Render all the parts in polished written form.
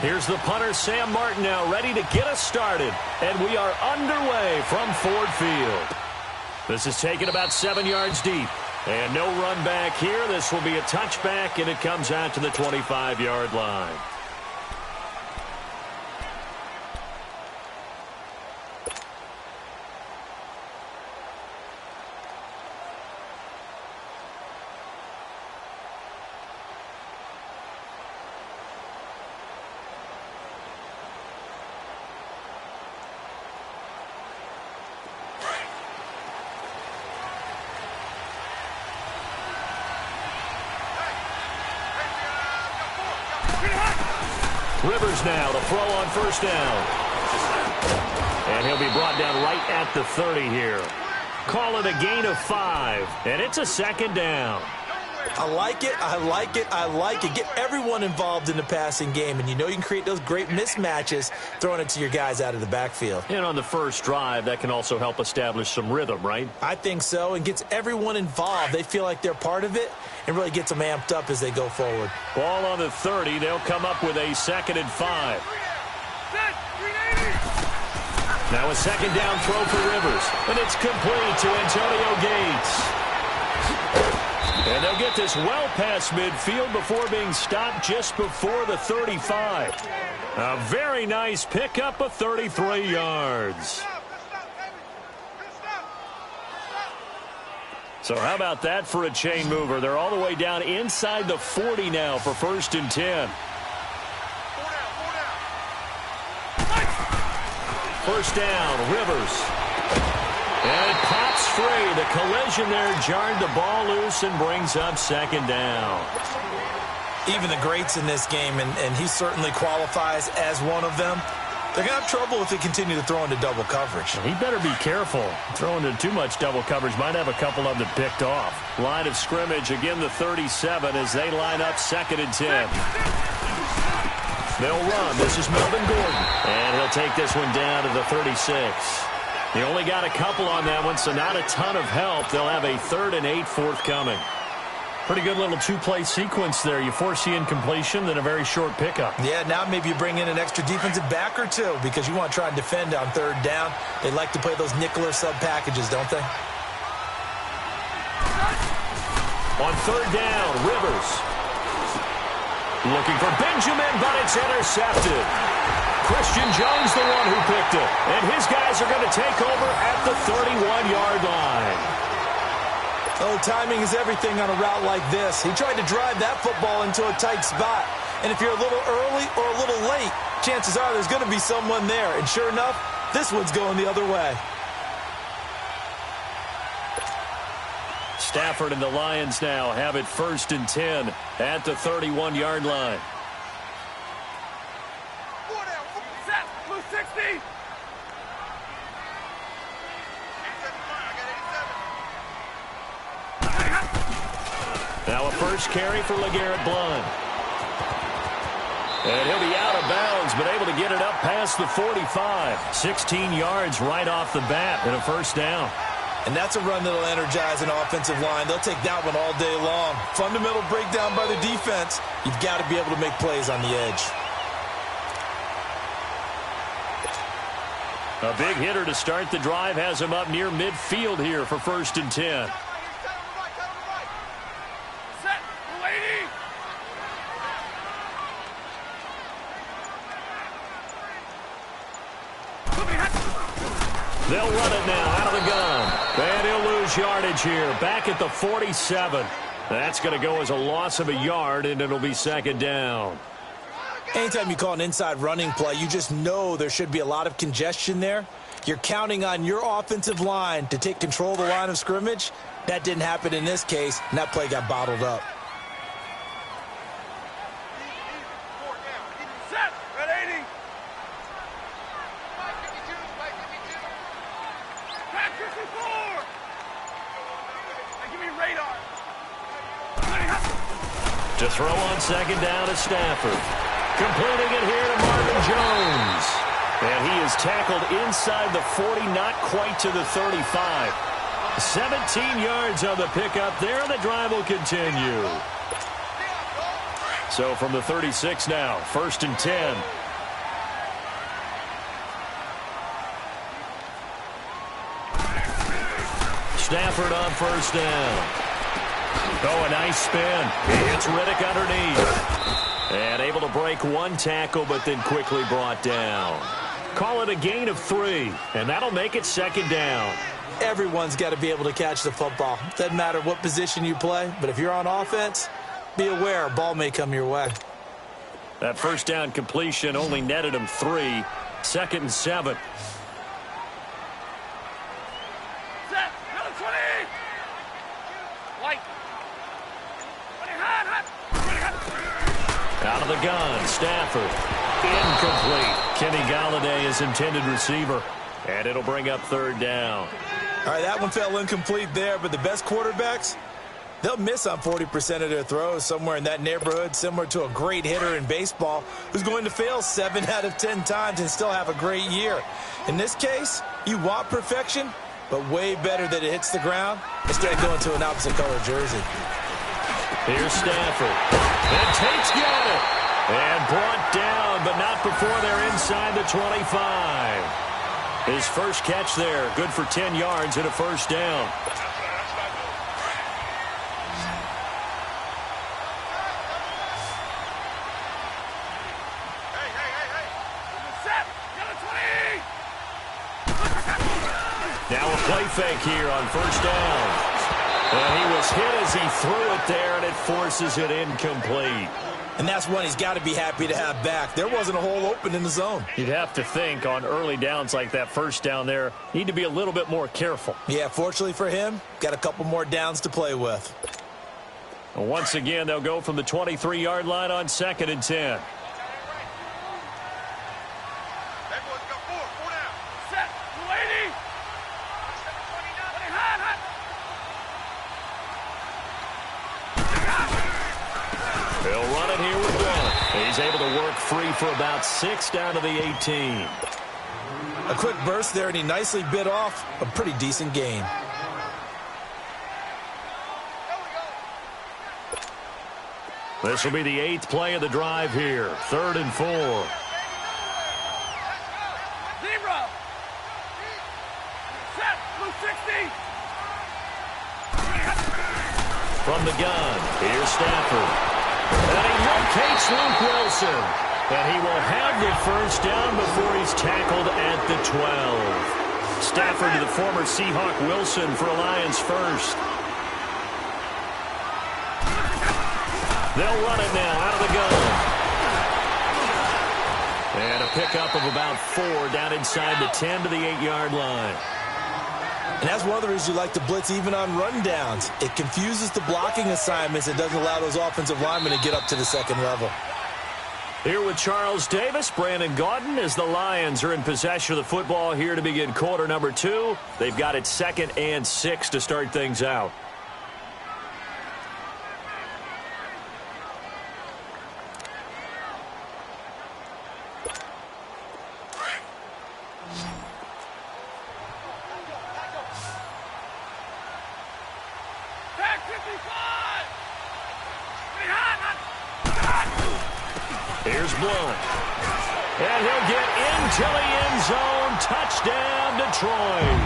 Here's the punter, Sam Martin, now ready to get us started. And we are underway from Ford Field. This is taken about 7 yards deep. And no run back here. This will be a touchback, and it comes out to the 25-yard line. Rivers now to throw on first down. And he'll be brought down right at the 30 here. Call it a gain of 5, and it's a second down. I like it, I like it, I like it. Get everyone involved in the passing game, and you know you can create those great mismatches throwing it to your guys out of the backfield. And on the first drive, that can also help establish some rhythm, right? I think so, and gets everyone involved. They feel like they're part of it, and really gets them amped up as they go forward. Ball on the 30. They'll come up with a 2nd and 5. Now a second down throw for Rivers, and it's complete to Antonio Gates. And they'll get this well past midfield before being stopped just before the 35. A very nice pickup of 33 yards. So how about that for a chain mover? They're all the way down inside the 40 now for 1st and 10. First down, Rivers. And it pops free. The collision there jarred the ball loose and brings up 2nd down. Even the greats in this game, and he certainly qualifies as one of them, they're going to have trouble if they continue to throw into double coverage. He better be careful. Throwing into too much double coverage might have a couple of them picked off. Line of scrimmage, again the 37 as they line up 2nd and 10. They'll run. This is Melvin Gordon. And he'll take this one down to the 36. He only got a couple on that one, so not a ton of help. They'll have a 3rd and 8 forthcoming. Pretty good little two-play sequence there. You force the incompletion, then a very short pickup. Yeah, now maybe you bring in an extra defensive back or two because you want to try and defend on 3rd down. They like to play those nickel or sub packages, don't they? On 3rd down, Rivers. Looking for Benjamin, but it's intercepted. Christian Jones, the one who picked it. And his guys are going to take over at the 31-yard line. Oh, timing is everything on a route like this. He tried to drive that football into a tight spot. And if you're a little early or a little late, chances are there's going to be someone there. And sure enough, this one's going the other way. Stafford and the Lions now have it 1st and 10 at the 31-yard line. Now a first carry for LeGarrette Blount. And he'll be out of bounds, but able to get it up past the 45. 16 yards right off the bat and a 1st down. And that's a run that'll energize an offensive line. They'll take that one all day long. Fundamental breakdown by the defense. You've got to be able to make plays on the edge. A big hitter to start the drive has him up near midfield here for 1st and 10. They'll run it now out of the gun. And he'll lose yardage here. Back at the 47. That's going to go as a loss of a yard, and it'll be 2nd down. Anytime you call an inside running play, you just know there should be a lot of congestion there. You're counting on your offensive line to take control of the line of scrimmage. That didn't happen in this case, and that play got bottled up. To throw on 2nd down to Stafford. Completing it here to Marvin Jones. And he is tackled inside the 40, not quite to the 35. 17 yards on the pickup there. The drive will continue. So from the 36 now, 1st and 10. Stafford on 1st down. Oh, a nice spin. He hits Riddick underneath. And able to break one tackle, but then quickly brought down. Call it a gain of 3, and that'll make it 2nd down. Everyone's got to be able to catch the football. Doesn't matter what position you play, but if you're on offense, be aware a ball may come your way. That 1st down completion only netted him 3. 2nd and 7. Set. Another 20. White. 20 hot. Out of the gun, Stafford. Incomplete. Kenny Galladay is intended receiver. And it'll bring up 3rd down. All right, that one fell incomplete there, but the best quarterbacks, they'll miss on 40% of their throws, somewhere in that neighborhood, similar to a great hitter in baseball who's going to fail 7 out of 10 times and still have a great year. In this case, you want perfection, but way better that it hits the ground instead of going to an opposite color jersey. Here's Stafford. And Tate's got it. And brought down, but not before they're inside the 25. His first catch there, good for 10 yards and a 1st down. Now a play fake here on 1st down. And he was hit as he threw it there, and it forces it incomplete. And that's one he's got to be happy to have back. There wasn't a hole open in the zone. You'd have to think on early downs like that 1st down there, need to be a little bit more careful. Yeah, fortunately for him, got a couple more downs to play with. And once again, they'll go from the 23-yard line on 2nd and 10. They'll run it here with one. He's able to work free for about 6 down to the 18. A quick burst there, and he nicely bit off a pretty decent gain. This will be the 8th play of the drive here. 3rd and 4. Zero. Set. Blue 60. From the gun, here's Stafford. And he locates Luke Wilson. And he will have the 1st down before he's tackled at the 12. Stafford to the former Seahawk Wilson for a Lions first. They'll run it now out of the gun. And a pickup of about 4 down inside the 10 to the 8-yard line. And that's one of the reasons you like to blitz even on rundowns. It confuses the blocking assignments and doesn't allow those offensive linemen to get up to the 2nd level. Here with Charles Davis, Brandon Gaudin, as the Lions are in possession of the football here to begin quarter number 2. They've got it 2nd and 6 to start things out. Here's Blunt. And he'll get into the end zone. Touchdown, Detroit.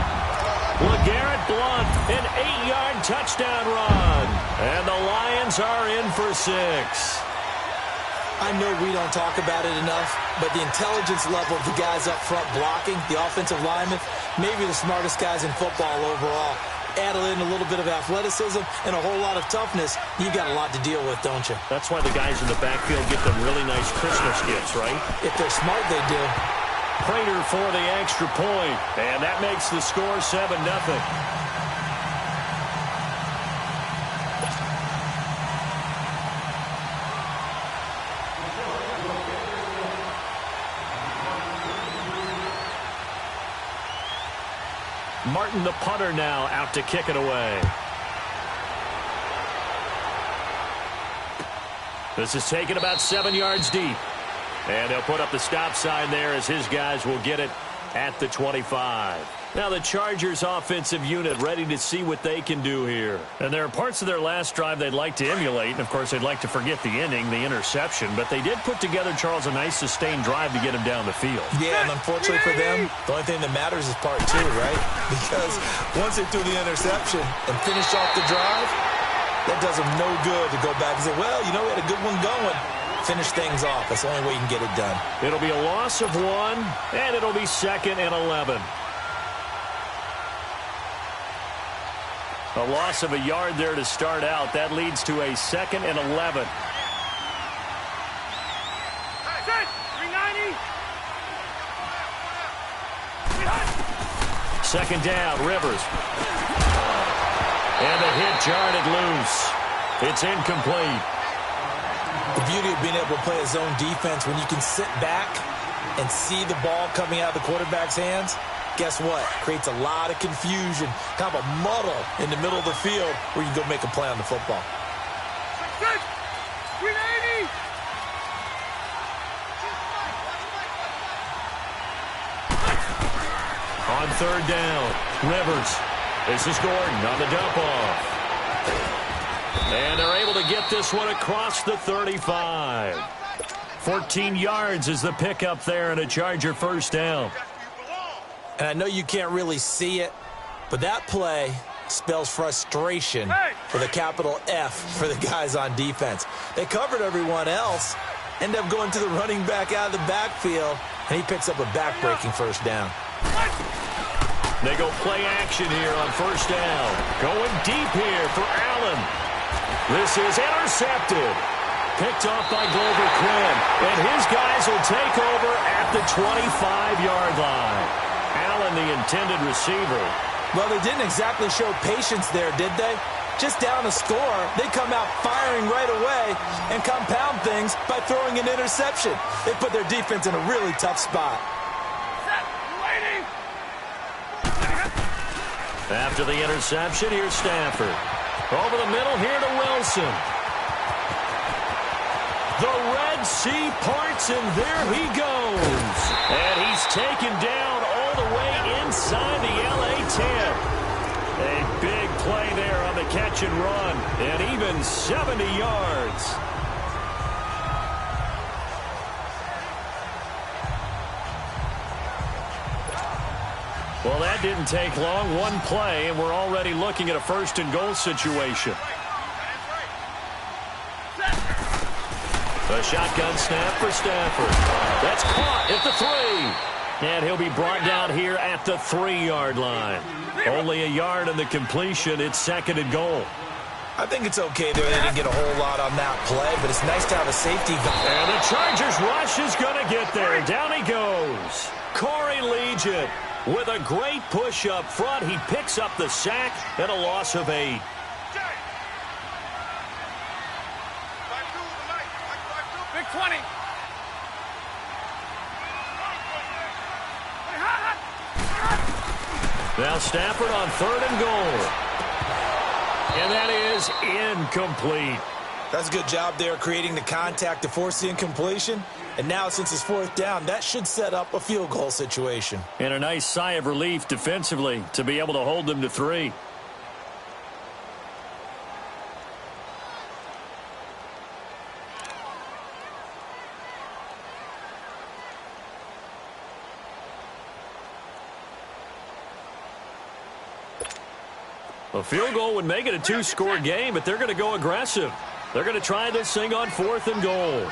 LeGarrette Blunt, an 8-yard touchdown run. And the Lions are in for 6. I know we don't talk about it enough, but the intelligence level of the guys up front blocking, the offensive linemen, maybe the smartest guys in football overall. Add in a little bit of athleticism and a whole lot of toughness, you've got a lot to deal with, don't you? That's why the guys in the backfield get them really nice Christmas gifts, right? If they're smart, they do. Prater for the extra point, and that makes the score 7-0. Martin, the punter, now out to kick it away. This is taken about 7 yards deep. And they'll put up the stop sign there as his guys will get it at the 25. Now the Chargers offensive unit ready to see what they can do here. And there are parts of their last drive they'd like to emulate. And, of course, they'd like to forget the ending, the interception. But they did put together, Charles, a nice sustained drive to get him down the field. Yeah, and unfortunately for them, the only thing that matters is part two, right? Because once they threw the interception and finished off the drive, that does them no good to go back and say, well, you know, we had a good one going. Finish things off. That's the only way you can get it done. It'll be a loss of 1, and it'll be 2nd and 11. A loss of a yard there to start out. That leads to a 2nd and 11. 390. 2nd down, Rivers. And the hit jarred it loose. It's incomplete. The beauty of being able to play a zone defense when you can sit back and see the ball coming out of the quarterback's hands, guess what? Creates a lot of confusion, kind of a muddle in the middle of the field where you can go make a play on the football. 390. On 3rd down, Rivers. This is Gordon on the dump off. And they're able to get this one across the 35. 14 yards is the pickup there and a Charger 1st down. And I know you can't really see it, but that play spells frustration with a capital F for the guys on defense. They covered everyone else, end up going to the running back out of the backfield, and he picks up a back-breaking 1st down. They go play action here on 1st down. Going deep here for Allen. This is intercepted. Picked off by Glover Quinn. And his guys will take over at the 25-yard line. Allen, the intended receiver. Well, they didn't exactly show patience there, did they? Just down a score, they come out firing right away and compound things by throwing an interception. They put their defense in a really tough spot. After the interception, here's Stafford. Over the middle here to Wilson. The Red Sea parts, and there he goes. And he's taken down all the way inside the LA 10. A big play there on the catch and run, and even 70 yards. Well, that didn't take long. One play, and we're already looking at a 1st and goal situation. A shotgun snap for Stafford. That's caught at the 3. And he'll be brought down here at the 3-yard line. Only a yard in the completion. It's 2nd and goal. I think it's okay there. They didn't get a whole lot on that play, but it's nice to have a safety. And the Chargers rush is going to get there. Down he goes. Corey Legion with a great push up front. He picks up the sack and a loss of 8. Big 20. Now Stafford on 3rd and goal. And that is incomplete. That's a good job there creating the contact to force the incompletion. And now since it's 4th down, that should set up a field goal situation. And a nice sigh of relief defensively to be able to hold them to 3. A field goal would make it a 2-score game, but they're going to go aggressive. They're going to try this thing on 4th and goal.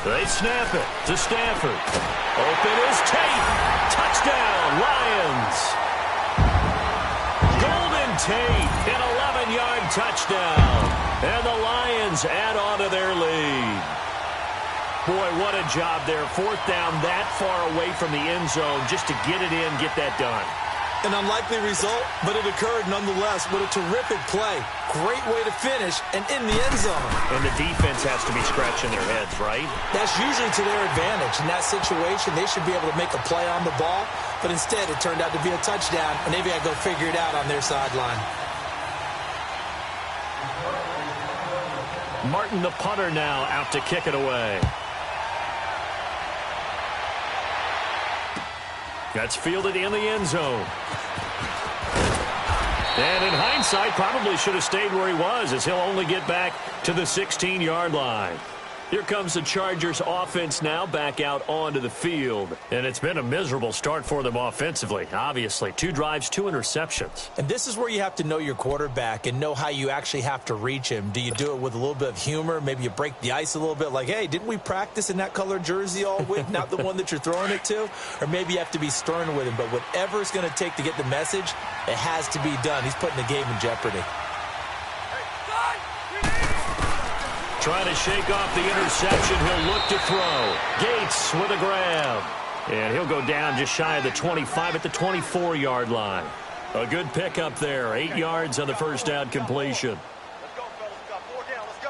They snap it to Stafford. Open is Tate. Touchdown, Lions. Golden Tate, an 11-yard touchdown. And the Lions add on to their lead. Boy, what a job there. 4th down that far away from the end zone just to get it in, get that done. An unlikely result, but it occurred nonetheless. What a terrific play. Great way to finish and in the end zone. And the defense has to be scratching their heads, right? That's usually to their advantage. In that situation, they should be able to make a play on the ball, but instead it turned out to be a touchdown, and they've got to go figure it out on their sideline. Martin, the punter, now out to kick it away. That's fielded in the end zone. And in hindsight, probably should have stayed where he was, as he'll only get back to the 16-yard line. Here comes the Chargers offense now back out onto the field. And it's been a miserable start for them offensively, obviously. 2 drives, 2 interceptions. And this is where you have to know your quarterback and know how you actually have to reach him. Do you do it with a little bit of humor? Maybe you break the ice a little bit like, hey, didn't we practice in that color jersey all week, not the one that you're throwing it to? Or maybe you have to be stern with him. But whatever it's going to take to get the message, it has to be done. He's putting the game in jeopardy. Trying to shake off the interception. He'll look to throw. Gates with a grab. And he'll go down just shy of the 25 at the 24-yard line. A good pickup there. 8 yards on the first down completion. Let's go, fellas. We got 4 down. Let's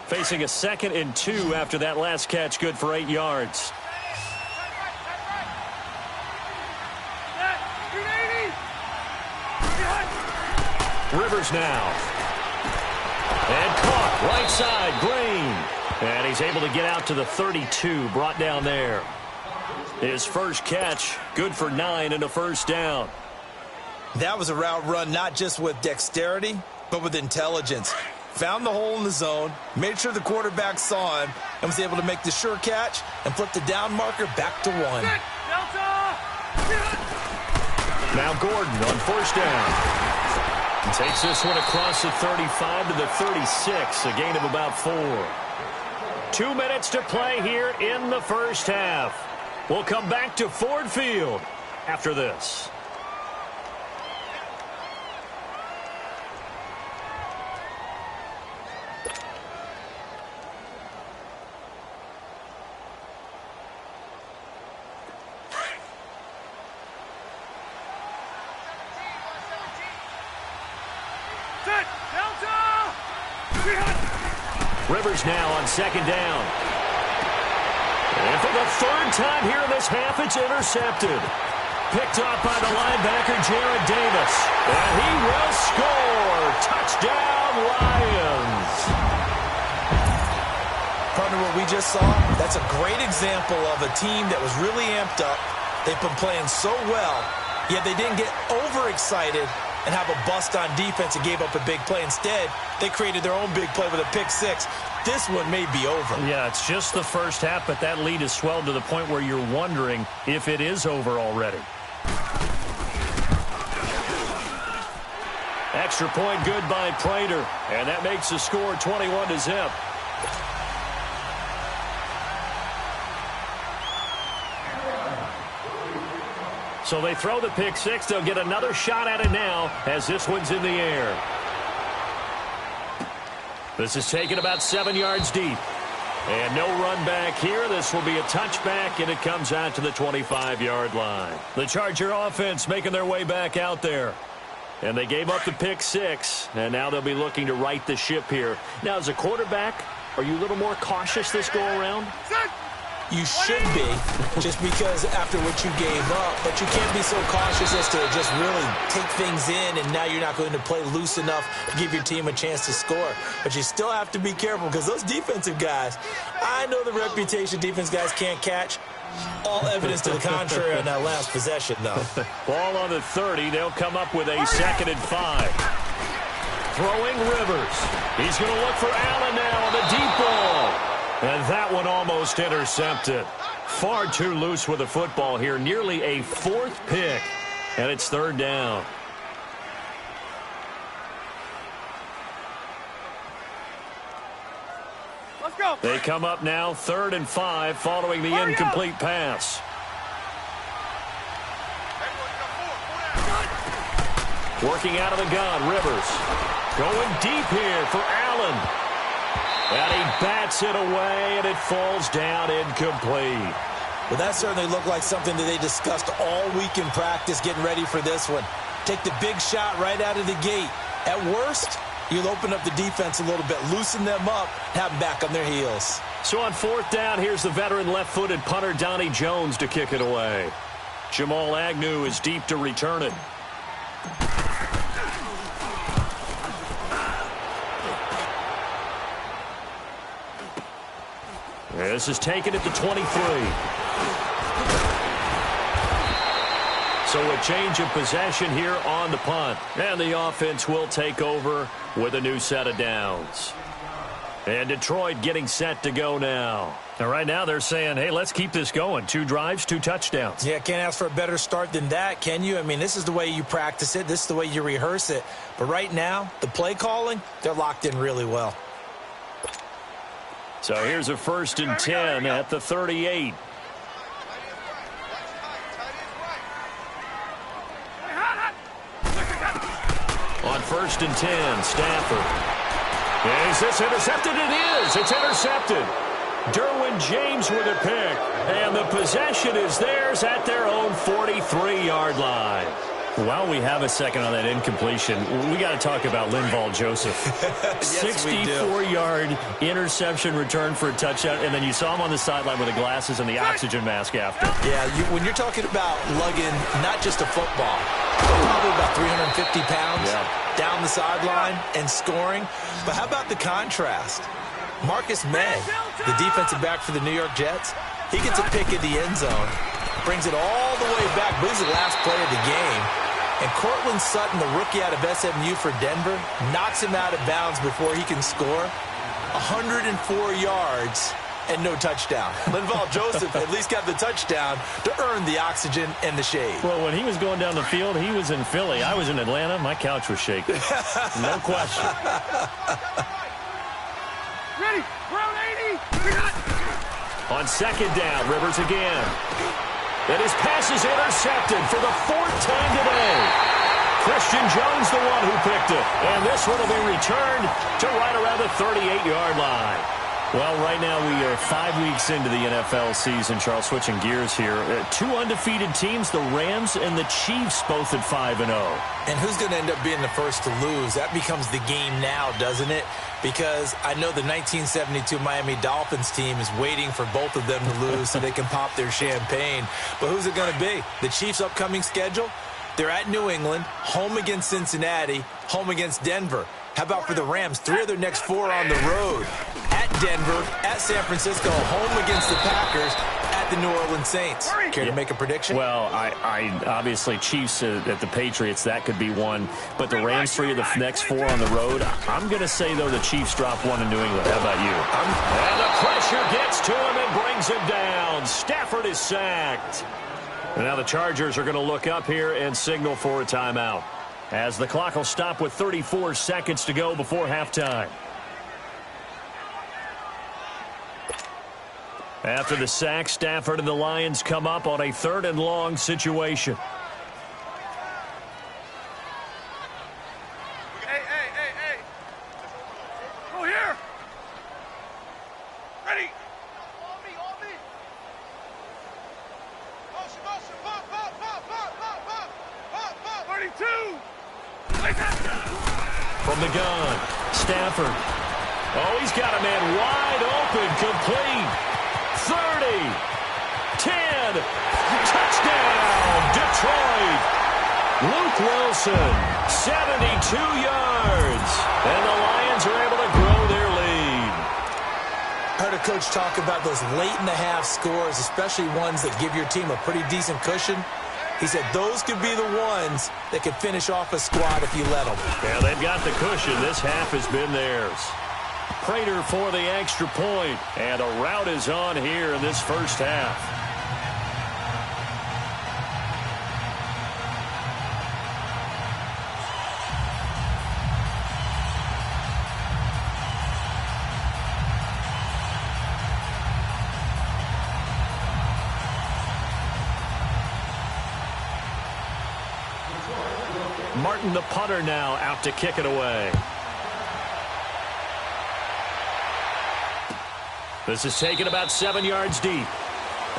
go. Facing a 2nd and 2 after that last catch. Good for 8 yards. Rivers now. And caught right side, Green. And he's able to get out to the 32, brought down there. His first catch, good for 9 and a first down. That was a route run not just with dexterity, but with intelligence. Found the hole in the zone, made sure the quarterback saw him, and was able to make the sure catch and flip the down marker back to 1. Now Gordon on first down. Takes this one across the 35 to the 36, a gain of about 4. 2 minutes to play here in the first half. We'll come back to Ford Field after this. Rivers now on second down. And for the 3rd time here in this half, it's intercepted. Picked off by the linebacker, Jared Davis. And he will score. Touchdown, Lions. Partner, what we just saw, that's a great example of a team that was really amped up. They've been playing so well, yet they didn't get overexcited and have a bust on defense and gave up a big play. Instead, they created their own big play with a pick 6. This one may be over. Yeah, it's just the first half, but that lead has swelled to the point where you're wondering if it is over already. Extra point good by Prater, and that makes the score 21-0. So they throw the pick 6. They'll get another shot at it now as this one's in the air. This is taken about 7 yards deep. And no run back here. This will be a touchback, and it comes out to the 25-yard line. The Charger offense making their way back out there. And they gave up the pick 6, and now they'll be looking to right the ship here. Now, as a quarterback, are you a little more cautious this go-around? You should be, just because after what you gave up, but you can't be so cautious as to just really take things in, and now you're not going to play loose enough to give your team a chance to score. But you still have to be careful, because those defensive guys, I know the reputation defense guys can't catch. All evidence to the contrary on that last possession, though. Ball on the 30. They'll come up with a 2nd and 5. Throwing Rivers. He's going to look for Allen now on the deep ball. And that one almost intercepted. Far too loose with the football here. Nearly a 4th pick. And it's 3rd down. Let's go. They come up now 3rd and 5 following the incomplete pass. Working out of the gun, Rivers. Going deep here for Allen. And he bats it away, and it falls down incomplete. Well, that certainly looked like something that they discussed all week in practice getting ready for this one. Take the big shot right out of the gate. At worst, you'll open up the defense a little bit, loosen them up, have them back on their heels. So on 4th down, here's the veteran left-footed punter Donnie Jones to kick it away. Jamal Agnew is deep to return it. This is taken at the 23. So a change of possession here on the punt. And the offense will take over with a new set of downs. And Detroit getting set to go now. And right now they're saying, hey, let's keep this going. 2 drives, 2 touchdowns. Yeah, can't ask for a better start than that, can you? I mean, this is the way you practice it. This is the way you rehearse it. But right now, the play calling, they're locked in really well. So here's a 1st and 10 at the 38. On 1st and 10, Stafford. Is this intercepted? It is. It's intercepted. Derwin James with a pick. And the possession is theirs at their own 43-yard line. While we have a second on that incompletion, we got to talk about Linval Joseph. Yes, 64-yard interception return for a touchdown, and then you saw him on the sideline with the glasses and the oxygen mask after. Yeah, when you're talking about lugging not just a football, but probably about 350 pounds down the sideline and scoring. But how about the contrast? Marcus May, the defensive back for the New York Jets, he gets a pick in the end zone, brings it all the way back, but he's the last play of the game. And Cortland Sutton, the rookie out of SMU for Denver, knocks him out of bounds before he can score. 104 yards and no touchdown. Linval Joseph at least got the touchdown to earn the oxygen and the shade. Well, when he was going down the field, he was in Philly. I was in Atlanta. My couch was shaking. No question. Ready? We're on 80. On 2nd down, Rivers again. And his pass is intercepted for the 4th time today. Christian Jones the one who picked it. And this one will be returned to right around the 38-yard line. Well, right now we are 5 weeks into the NFL season. Charles, switching gears here. 2 undefeated teams, the Rams and the Chiefs, both at 5-0. And who's going to end up being the first to lose? That becomes the game now, doesn't it? Because I know the 1972 Miami Dolphins team is waiting for both of them to lose so they can pop their champagne. But who's it going to be? The Chiefs' upcoming schedule? They're at New England, home against Cincinnati, home against Denver. How about for the Rams? 3 of their next 4 on the road. At Denver, at San Francisco, home against the Packers, at the New Orleans Saints. Care to make a prediction? Well, I obviously Chiefs at the Patriots, that could be one. But the Rams, 3 of the next 4 on the road. I'm going to say, though, the Chiefs drop 1 in New England. How about you? And the pressure gets to him and brings him down. Stafford is sacked. And now the Chargers are going to look up here and signal for a timeout, as the clock will stop with 34 seconds to go before halftime. After the sack, Stafford and the Lions come up on a 3rd and long situation. Hey. Go here. Ready. On me. Motion. Pop. 32. From the gun, Stafford. Oh, he's got a man wide open, complete. 30, 10, touchdown, Detroit. Luke Wilson, 72 yards. And the Lions are able to grow their lead. Heard a coach talk about those late-in-the-half scores, especially ones that give your team a pretty decent cushion. He said those could be the ones that could finish off a squad if you let them. Yeah, they've got the cushion. This half has been theirs. Prater for the extra point, and a rout is on here in this first half. Martin, the punter, now out to kick it away. This is taken about 7 yards deep.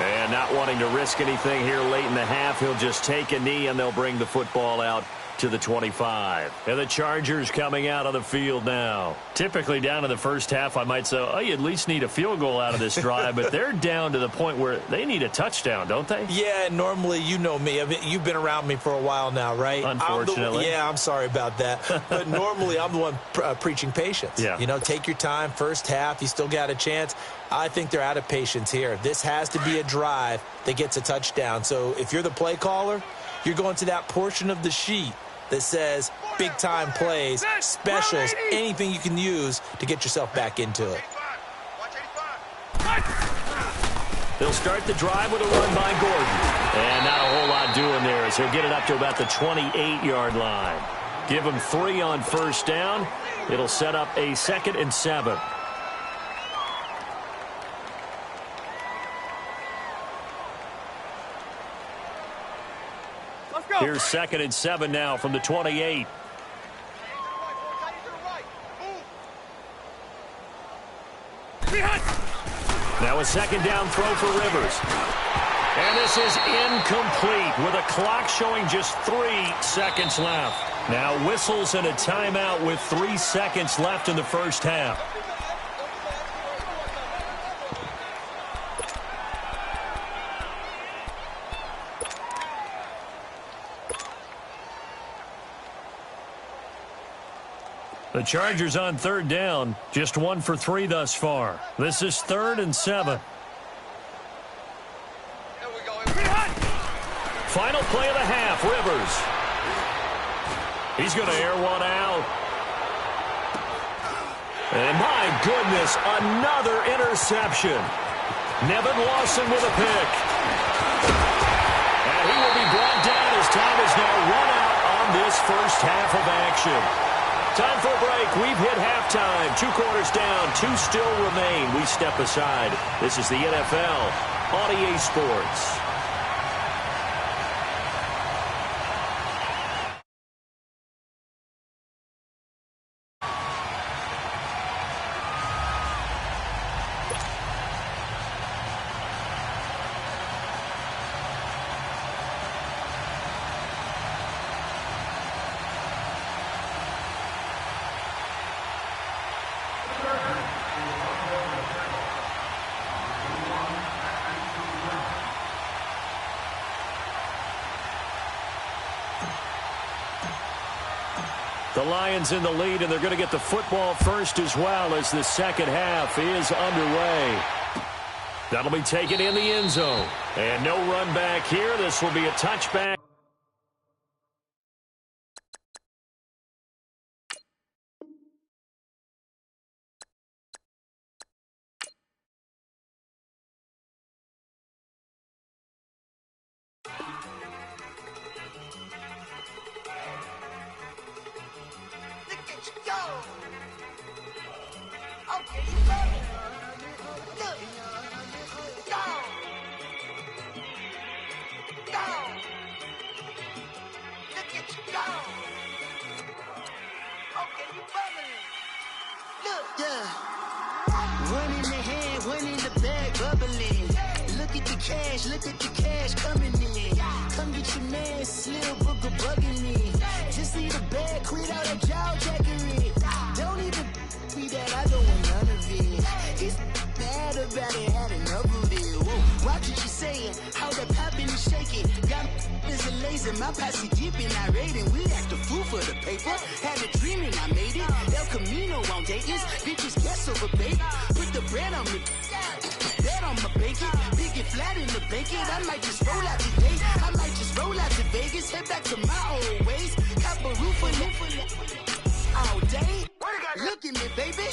And not wanting to risk anything here late in the half, he'll just take a knee and they'll bring the football out to the 25. And the Chargers coming out on the field now. Typically down in the first half, I might say, oh, you at least need a field goal out of this drive, but they're down to the point where they need a touchdown, don't they? Yeah, normally, you know me. I mean, you've been around me for a while now, right? Unfortunately. I'm sorry about that. But normally, I'm the one preaching patience. Yeah. You know, take your time. First half, you still got a chance. I think they're out of patience here. This has to be a drive that gets a touchdown. So if you're the play caller, you're going to that portion of the sheet that says big-time plays, specials, anything you can use to get yourself back into it. They'll start the drive with a run by Gordon. And not a whole lot doing there as he'll get it up to about the 28-yard line. Give him 3 on first down. It'll set up a 2nd and 7. Here's 2nd and 7 now from the 28. Now a 2nd down throw for Rivers. And this is incomplete with a clock showing just 3 seconds left. Now whistles and a timeout with 3 seconds left in the first half. The Chargers on 3rd down, just 1 for 3 thus far. This is 3rd and 7. Final play of the half, Rivers. He's going to air one out. And my goodness, another interception. Nevin Lawson with a pick. And he will be brought down as time is now run out on this first half of action. Time for a break. We've hit halftime. 2 quarters down. 2 still remain. We step aside. This is the NFL on EA Sports. The Lions in the lead, and they're going to get the football first as well as the second half is underway. That'll be taken in the end zone. And no run back here. This will be a touchback. Look at the cash coming in. Come get your man, Slim Booker bugging me. Just need a bag, quit all that jaw jackery. Don't even be that, I don't want none of it. He's bad about it, had enough of it. Whoa. Watch what you saying, how that poppin' and shaking. Got is a laser, my posse deep and I raiding. We act a fool for the paper. Had a dream and I made it. El Camino on Dayton's, bitches guess over baby. Put the bread on me. Bet on my bacon, big and flat in the bacon. I might just roll out today. I might just roll out to Vegas, head back to my old ways. Cop a roof all day. Look at me, baby.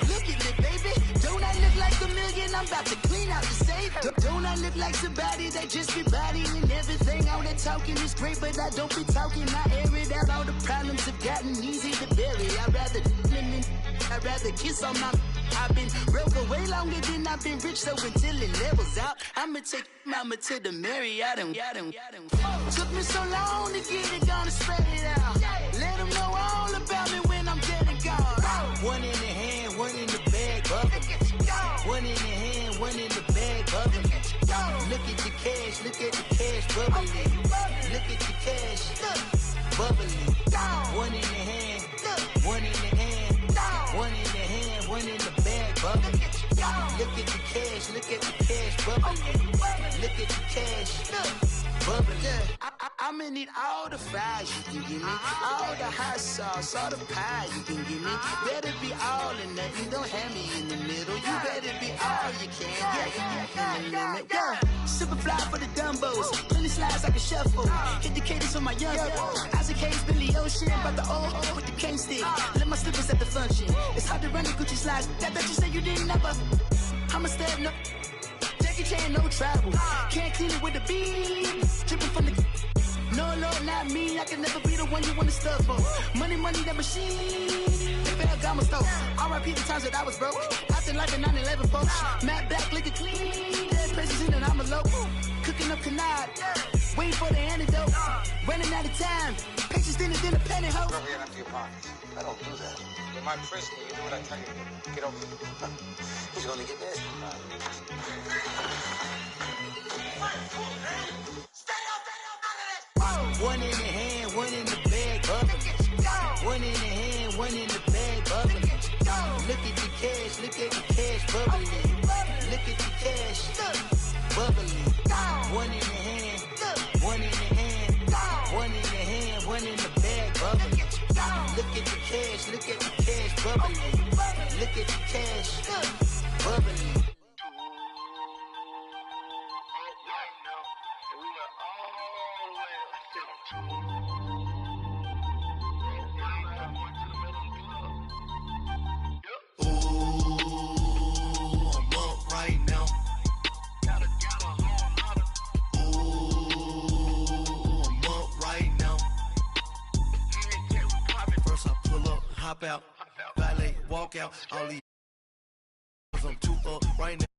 Look at me, baby. Don't I look like a million? I'm about to clean out the safe. Don't I look like somebody that just be bodying everything? All that talking is great, but I don't be talking. I air it out. All the problems have gotten easy to bury. I'd rather kiss on my. I've been broke for way longer than I've been rich, so until it levels out, I'ma take mama to the Marriott and took me so long to get it, gonna spread it out. Let them know all about me when I'm dead and gone. One in the hand, one in the bag, bubbling. One in the hand, one in the bag, bubbling. Look at the cash, bubbling. Look at the cash. bubbling. One in the hand, one in the hand, one in the hand, one in the bag, bubbling. Look at the cash, bubbling. Look at the cash, bubbling. I'ma need all the fries you can give me, all the hot sauce, all the pie you can give me. Better be all or nothing, don't have me in the middle. You better be all you can, yeah. Super fly for the Dumbos, plenty slides like a shuffle. Hit the cadence on my young Isaac Hayes, Billy Ocean, but the old with the cane stick. Let my slippers at the function. It's hard to run the Gucci slides. That you say you didn't never. I'm a step no. Jackie Chan, no travel. Can't clean it with the beat. Dripping from the. No, not me. I can never be the one you wanna stuff for. Money, that machine. If got my stove. R.I.P. the times that I was broke. Acting like a 9/11 folks. Matte black, liquor clean. Dead presses in and I'm a local. Cooking up canard. Waiting for the antidote. Running out of time. Patience than a penny hoe. Over here, empty your pockets. I don't do that. You're my prisoner. You do what I tell you to. Get over here. He's gonna get this. One in the hand, one in the bag, bubbling. One in the hand, one in the bag, bubbling. Look at the cash, bubbling. Look at the cash, bubbling. One in the hand, one in the hand, one in the hand, one in the bag, bubbling. Look at the cash, bubbling. Look at the cash, bubbling. Hop out, valet, walk out, all these I'm too up right now.